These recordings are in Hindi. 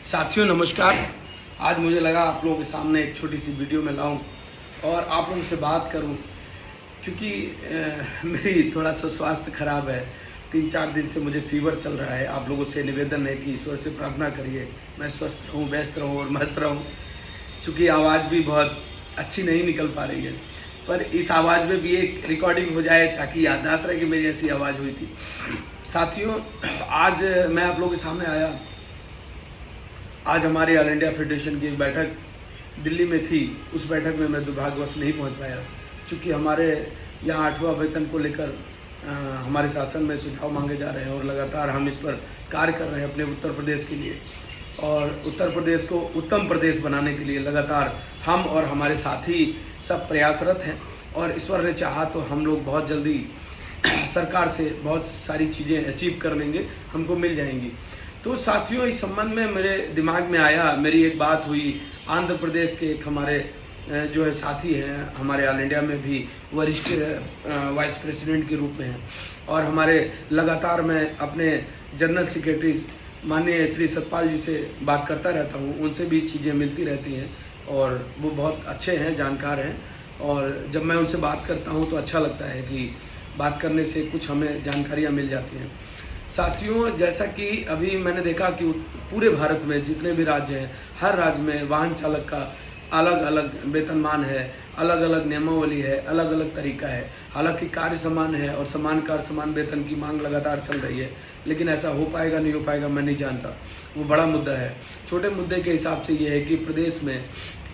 साथियों नमस्कार। आज मुझे लगा आप लोगों के सामने एक छोटी सी वीडियो में लाऊं और आप लोगों से बात करूं, क्योंकि मेरी थोड़ा सा स्वास्थ्य खराब है। 3-4 दिन से मुझे फीवर चल रहा है। आप लोगों से निवेदन है कि ईश्वर से प्रार्थना करिए मैं स्वस्थ रहूं, व्यस्त रहूं और मस्त रहूं। चूँकि आवाज़ भी बहुत अच्छी नहीं निकल पा रही है, पर इस आवाज़ में भी एक रिकॉर्डिंग हो जाए ताकि याददाश्त रहे कि मेरी ऐसी आवाज़ हुई थी। साथियों, आज मैं आप लोगों के सामने आया। आज हमारी ऑल इंडिया फेडरेशन की एक बैठक दिल्ली में थी। उस बैठक में मैं दुर्भाग्यवश नहीं पहुंच पाया, क्योंकि हमारे यहाँ 8वां वेतन को लेकर हमारे शासन में सुझाव मांगे जा रहे हैं और लगातार हम इस पर कार्य कर रहे हैं अपने उत्तर प्रदेश के लिए। और उत्तर प्रदेश को उत्तम प्रदेश बनाने के लिए लगातार हम और हमारे साथी सब प्रयासरत हैं। और ईश्वर ने चाहा तो हम लोग बहुत जल्दी सरकार से बहुत सारी चीज़ें अचीव कर लेंगे, हमको मिल जाएंगी। तो साथियों, इस संबंध में मेरे दिमाग में आया, मेरी एक बात हुई आंध्र प्रदेश के एक हमारे जो है साथी हैं, हमारे ऑल इंडिया में भी वरिष्ठ वाइस प्रेसिडेंट के रूप में हैं, और हमारे लगातार मैं अपने जनरल सेक्रेटरी माननीय श्री सतपाल जी से बात करता रहता हूँ। उनसे भी चीज़ें मिलती रहती हैं और वो बहुत अच्छे हैं, जानकार हैं। और जब मैं उनसे बात करता हूँ तो अच्छा लगता है कि बात करने से कुछ हमें जानकारियाँ मिल जाती हैं। साथियों, जैसा कि अभी मैंने देखा कि पूरे भारत में जितने भी राज्य हैं, हर राज्य में वाहन चालक का अलग अलग वेतनमान है, अलग अलग नियमावली है, अलग अलग तरीका है। हालांकि कार्य समान है और समान कार्य समान वेतन की मांग लगातार चल रही है, लेकिन ऐसा हो पाएगा नहीं हो पाएगा मैं नहीं जानता। वो बड़ा मुद्दा है। छोटे मुद्दे के हिसाब से ये है कि प्रदेश में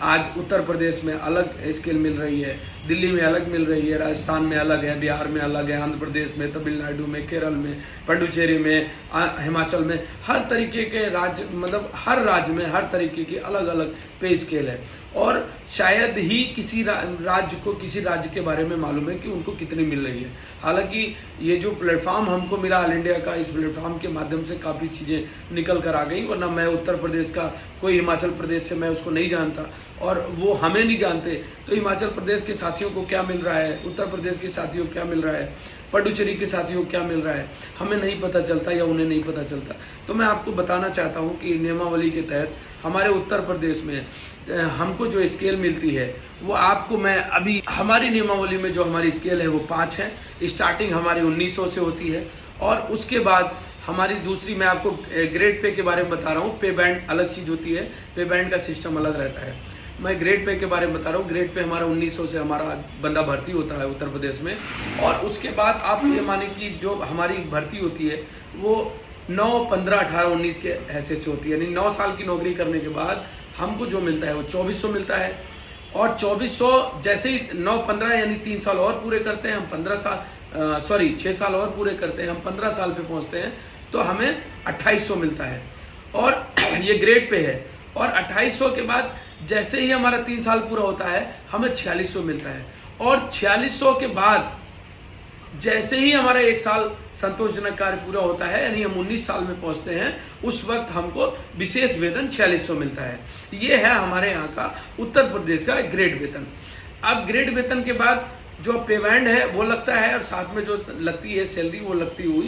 आज उत्तर प्रदेश में अलग स्केल मिल रही है, दिल्ली में अलग मिल रही है, राजस्थान में अलग है, बिहार में अलग है, आंध्र प्रदेश में, तमिलनाडु में, केरल में, पुडुचेरी में, हिमाचल में, हर तरीके के राज्य, मतलब हर राज्य में हर तरीके की अलग अलग पे स्केल है। और शायद ही किसी राज्य को किसी राज्य के बारे में मालूम है कि उनको कितनी मिल रही है। हालांकि ये जो प्लेटफॉर्म हमको मिला ऑल इंडिया का, इस प्लेटफॉर्म के माध्यम से काफ़ी चीज़ें निकल कर आ गई, वरना मैं उत्तर प्रदेश का कोई हिमाचल प्रदेश से मैं उसको नहीं जानता और वो हमें नहीं जानते। तो हिमाचल प्रदेश के साथियों को क्या मिल रहा है, उत्तर प्रदेश के साथियों को क्या मिल रहा है, पुडुचेरी के साथियों को क्या मिल रहा है, हमें नहीं पता चलता या उन्हें नहीं पता चलता। तो मैं आपको बताना चाहता हूं कि नियमावली के तहत हमारे उत्तर प्रदेश में हमको जो स्केल मिलती है वो आपको मैं अभी हमारी नियमावली में जो हमारी स्केल है वो 5 है। स्टार्टिंग हमारी 1900 से होती है और उसके बाद हमारी दूसरी, मैं आपको ग्रेड पे के बारे में बता रहा हूँ। पे बैंड अलग चीज़ होती है, पे बैंड का सिस्टम अलग रहता है। मैं ग्रेड पे के बारे में बता रहा हूँ। ग्रेड पे हमारा 1900 से हमारा बंदा भर्ती होता है उत्तर प्रदेश में, और उसके बाद आप ये माने कि जो हमारी भर्ती होती है वो 9, 15, 18, 19 के हैसियत से होती है। यानी 9 साल की नौकरी करने के बाद हमको जो मिलता है वो 2400 मिलता है। और 2400 जैसे ही 9, 15 यानी 3 साल और पूरे करते हैं हम, 6 साल और पूरे करते हैं हम, 15 साल पे पहुंचते हैं तो हमें 2800 मिलता है। और ये ग्रेड पे है। और 2800 के बाद जैसे ही हमारा 3 साल पूरा होता है हमें 4600 मिलता है। और 4600 के बाद जैसे ही हमारा 1 साल संतोषजनक कार्य पूरा होता है, यानी हम 19 साल में पहुंचते हैं, उस वक्त हमको विशेष वेतन 4600 मिलता है। ये है हमारे यहाँ का उत्तर प्रदेश का ग्रेड वेतन। अब ग्रेड वेतन के बाद जो पे बैंड है वो लगता है, और साथ में जो लगती है सैलरी वो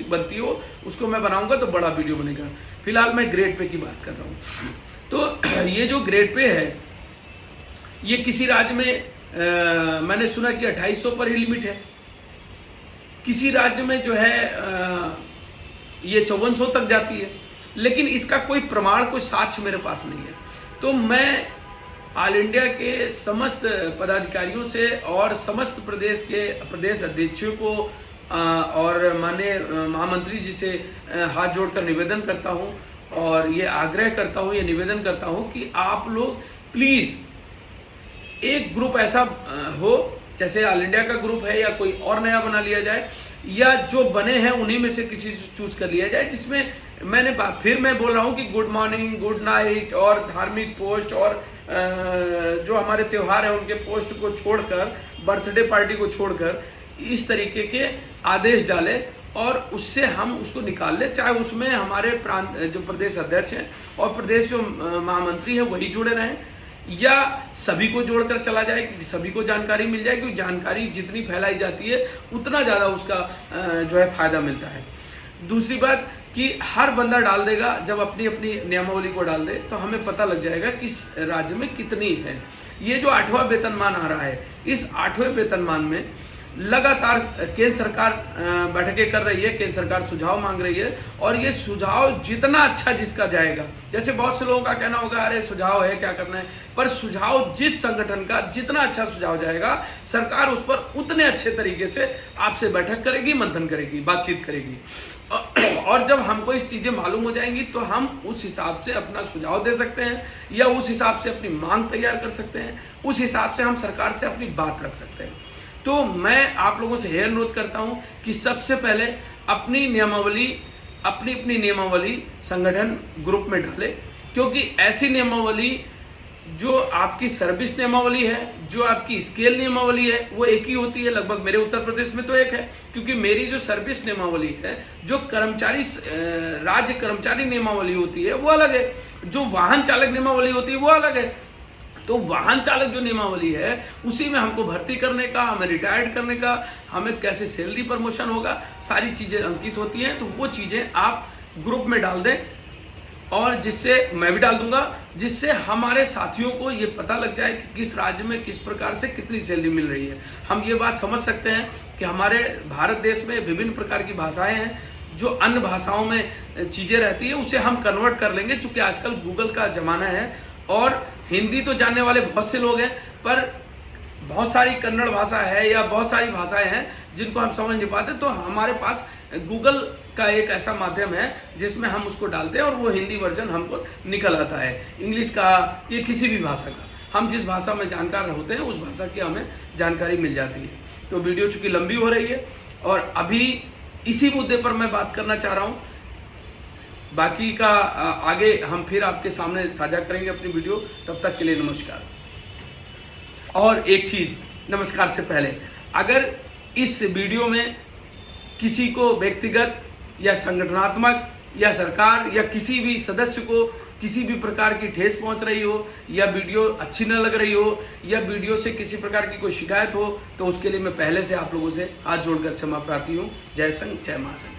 बनती हो, उसको मैं बनाऊंगा तो बड़ा वीडियो बनेगा। फिलहाल मैं ग्रेड पे की बात कर रहा हूँ। तो ये जो ग्रेड पे है ये किसी राज्य में मैंने सुना कि 2800 पर ही लिमिट है, किसी राज्य में जो है ये 5400 तक जाती है, लेकिन इसका कोई प्रमाण, कोई साक्ष्य मेरे पास नहीं है। तो मैं ऑल इंडिया के समस्त पदाधिकारियों से और समस्त प्रदेश के प्रदेश अध्यक्षों को और माननीय महामंत्री जी से हाथ जोड़कर निवेदन करता हूं, और ये आग्रह करता हूं, ये निवेदन करता हूं कि आप लोग प्लीज़ एक ग्रुप ऐसा हो, जैसे ऑल इंडिया का ग्रुप है या कोई और नया बना लिया जाए, या जो बने हैं उन्हीं में से किसी से चूज कर लिया जाए, जिसमें फिर मैं बोल रहा हूँ कि गुड मॉर्निंग, गुड नाइट और धार्मिक पोस्ट और जो हमारे त्यौहार हैं उनके पोस्ट को छोड़कर, बर्थडे पार्टी को छोड़कर इस तरीके के आदेश डाले और उससे हम उसको निकाल ले। चाहे उसमें हमारे प्रांत जो प्रदेश अध्यक्ष हैं और प्रदेश जो महामंत्री हैं वही जुड़े रहें, या सभी को जोड़कर चला जाए कि सभी को जानकारी मिल जाए, क्योंकि जानकारी जितनी फैलाई जाती है उतना ज़्यादा उसका जो है फायदा मिलता है। दूसरी बात, कि हर बंदा डाल देगा, जब अपनी अपनी नियमावली को डाल दे तो हमें पता लग जाएगा कि इस राज्य में कितनी है। ये जो 8वां वेतनमान आ रहा है, इस 8वें वेतनमान में लगातार केंद्र सरकार बैठकें कर रही है, केंद्र सरकार सुझाव मांग रही है, और ये सुझाव जितना अच्छा जिसका जाएगा, जैसे बहुत से लोगों का कहना होगा अरे सुझाव है क्या करना है, पर सुझाव जिस संगठन का जितना अच्छा सुझाव जाएगा, सरकार उस पर उतने अच्छे तरीके से आपसे बैठक करेगी, मंथन करेगी, बातचीत करेगी, और जब हमको इस चीजें मालूम हो जाएंगी तो हम उस हिसाब से अपना सुझाव दे सकते हैं, या उस हिसाब से अपनी मांग तैयार कर सकते हैं, उस हिसाब से हम सरकार से अपनी बात रख सकते हैं। तो मैं आप लोगों से यह अनुरोध करता हूं कि सबसे पहले अपनी नियमावली, अपनी नियमावली संगठन ग्रुप में डालें, क्योंकि ऐसी नियमावली जो आपकी सर्विस नियमावली है, जो आपकी स्केल नियमावली है, वो एक ही होती है लगभग। मेरे उत्तर प्रदेश में तो एक है, क्योंकि मेरी जो सर्विस नियमावली है, जो कर्मचारी राज्य कर्मचारी नियमावली होती है वो अलग है, जो वाहन चालक नियमावली होती है वो अलग है। तो वाहन चालक जो नियमावली है उसी में हमको भर्ती करने का, हमें रिटायर्ड करने का, हमें कैसे सैलरी प्रमोशन होगा, सारी चीजें अंकित होती हैं। तो वो चीजें आप ग्रुप में डाल दें, और जिससे मैं भी डाल दूंगा, जिससे हमारे साथियों को ये पता लग जाए कि किस राज्य में किस प्रकार से कितनी सैलरी मिल रही है। हम ये बात समझ सकते हैं कि हमारे भारत देश में विभिन्न प्रकार की भाषाएं हैं, जो अन्य भाषाओं में चीजें रहती है उसे हम कन्वर्ट कर लेंगे, चूंकि आजकल गूगल का जमाना है, और हिंदी तो जानने वाले बहुत से लोग हैं, पर बहुत सारी कन्नड़ भाषा है या बहुत सारी भाषाएं हैं जिनको हम समझ नहीं पाते। तो हमारे पास गूगल का एक ऐसा माध्यम है जिसमें हम उसको डालते हैं और वो हिंदी वर्जन हमको निकल आता है, इंग्लिश का या किसी भी भाषा का। हम जिस भाषा में जानकार होते हैं उस भाषा की हमें जानकारी मिल जाती है। तो वीडियो चूंकि लंबी हो रही है और अभी इसी मुद्दे पर मैं बात करना चाह रहा हूँ, बाकी का आगे हम फिर आपके सामने साझा करेंगे अपनी वीडियो। तब तक के लिए नमस्कार। और एक चीज, नमस्कार से पहले, अगर इस वीडियो में किसी को व्यक्तिगत या संगठनात्मक या सरकार या किसी भी सदस्य को किसी भी प्रकार की ठेस पहुंच रही हो, या वीडियो अच्छी न लग रही हो, या वीडियो से किसी प्रकार की कोई शिकायत हो, तो उसके लिए मैं पहले से आप लोगों से हाथ जोड़कर क्षमा प्रार्थी हूँ। जय संघ, जय महासंघ।